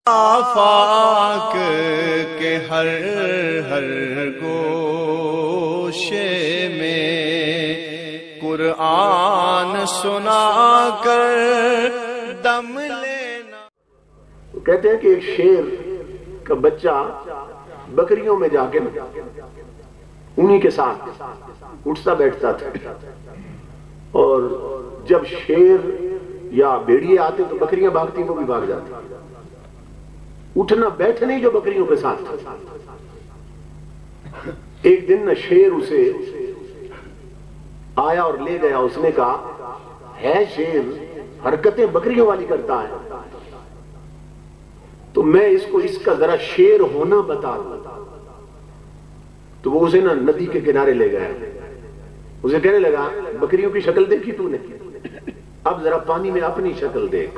آفاق کے ہر ہر گوشے میں قرآن سنا کر دم لینا. کہتے ہیں کہ ایک شیر کا بچہ بکریوں میں جا کے انہی کے ساتھ اٹھتا بیٹھتا تھا، اور جب شیر یا بھیڑیے آتے تو بکریاں بھاگتی وہ بھی بھاگ جاتی. اٹھنا بیٹھنا ہی جو بکریوں کے ساتھ تھا. ایک دن نہ شیر اسے آیا اور لے گیا. اس نے کہا ہے شیر حرکتیں بکریوں والی کرتا ہے، تو میں اس کو اس کا ذرا شیر ہونا بتا دوں. تو وہ اسے نا ندی کے کنارے لے گیا. اسے کہنے لگا بکریوں کی شکل دیکھی تو نے، اب ذرا پانی میں اپنی شکل دیکھ.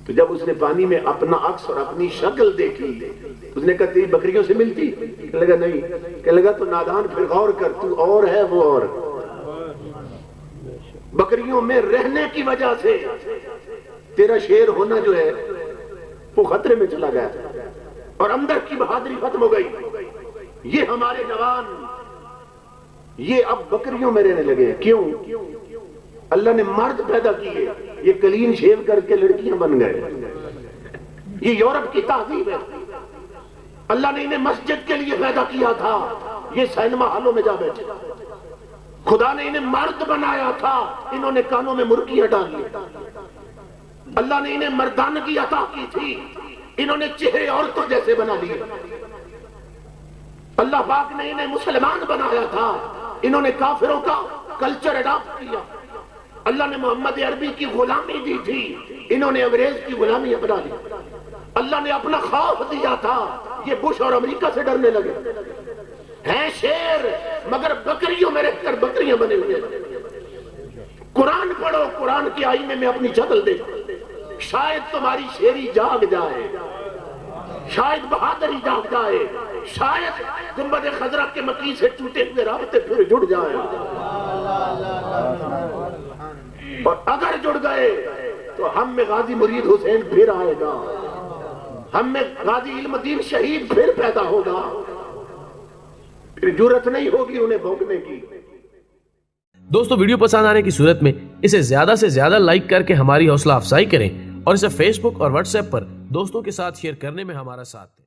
تو جب اس نے پانی میں اپنا عکس اور اپنی شکل دیکھی، اس نے کہا تیری بکریوں سے ملتی؟ کہنے لگا نہیں. کہنے لگا تو نادان پھر غور کر، تو اور ہے وہ اور. بکریوں میں رہنے کی وجہ سے تیرا شیر ہونا جو ہے وہ خطرے میں چلا گیا، اور اندر کی بہادری ختم ہو گئی. یہ ہمارے جوان یہ اب بکریوں میں رہنے لگے. کیوں؟ اللہ نے مرد پیدا کیے، یہ کلین شیو کر کے لڑکیاں بن گئے. یہ یورپ کی تہذیب ہے. اللہ نے انہیں مسجد کے لیے پیدا کیا تھا، یہ سینما ہالوں میں جا بیٹھے. خدا نے انہیں مرد بنایا تھا، انہوں نے کانوں میں مرکیاں ڈالی. اللہ نے انہیں مردانگی عطا کی تھی، انہوں نے چہرے عورتوں جیسے بنا لیے. اللہ پاک نے انہیں مسلمان بنایا تھا، انہوں نے کافروں کا کلچر اڈاپٹ کیا. اللہ نے محمد عربی کی غلامی دی تھی، انہوں نے انگریز کی غلامی اپنا لی. اللہ نے اپنا خوف دیا تھا، یہ بش اور امریکہ سے ڈرنے لگے. ہیں شیر مگر بکریوں میں رہ کر بکریاں بنے ہوئے. قرآن پڑھو، قرآن کی آئینے میں اپنی شکل دیکھو. شاید تمہاری شیری جاگ جائے، شاید بہادری جاگ جائے، شاید گنبد خضرا کے مکی سے ٹوٹے ہوئے رابطے پھر جڑ جائیں. اور اگر جڑ گئے تو ہم میں غازی مرید حسین پھر آئے گا، ہم میں غازی علم دین شہید پھر پیدا ہوگا. پھر جرت نہیں ہوگی انہیں بھونکنے کی. دوستو ویڈیو پسند آنے کی صورت میں اسے زیادہ سے زیادہ لائک کر کے ہماری حوصلہ افزائی کریں، اور اسے فیس بک اور واٹس ایپ پر دوستوں کے ساتھ شیئر کرنے میں ہمارا ساتھ دیں.